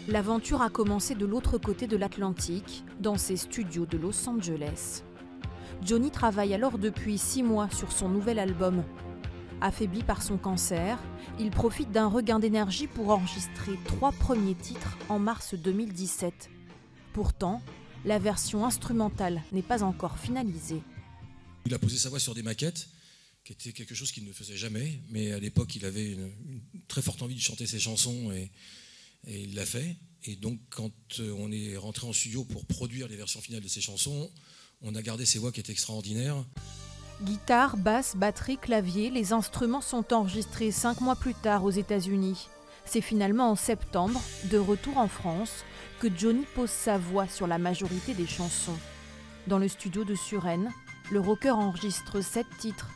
L'aventure a commencé de l'autre côté de l'Atlantique, dans ses studios de Los Angeles. Johnny travaille alors depuis 6 mois sur son nouvel album. Affaibli par son cancer, il profite d'un regain d'énergie pour enregistrer 3 premiers titres en mars 2017. Pourtant, la version instrumentale n'est pas encore finalisée. Il a posé sa voix sur des maquettes, qui était quelque chose qu'il ne faisait jamais, mais à l'époque il avait une très forte envie de chanter ses chansons et il l'a fait. Et donc quand on est rentré en studio pour produire les versions finales de ses chansons, on a gardé ses voix qui étaient extraordinaires. Guitare, basse, batterie, clavier, les instruments sont enregistrés 5 mois plus tard aux États-Unis. C'est finalement en septembre, de retour en France, que Johnny pose sa voix sur la majorité des chansons. Dans le studio de Suresnes, le rocker enregistre 7 titres.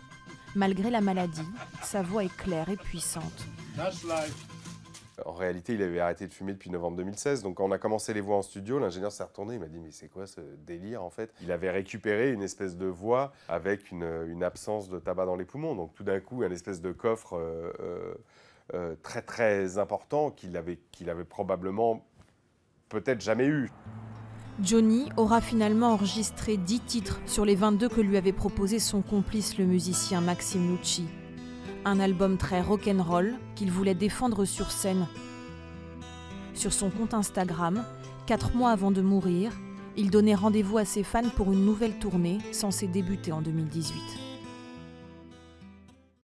Malgré la maladie, sa voix est claire et puissante. En réalité, il avait arrêté de fumer depuis novembre 2016. Donc quand on a commencé les voix en studio, l'ingénieur s'est retourné, il m'a dit « mais c'est quoi ce délire en fait ?» Il avait récupéré une espèce de voix avec une absence de tabac dans les poumons. Donc tout d'un coup, une espèce de coffre très très important qu'il avait probablement peut-être jamais eu. Johnny aura finalement enregistré 10 titres sur les 22 que lui avait proposé son complice, le musicien Maxime Nucci. Un album très rock'n'roll qu'il voulait défendre sur scène. Sur son compte Instagram, 4 mois avant de mourir, il donnait rendez-vous à ses fans pour une nouvelle tournée censée débuter en 2018.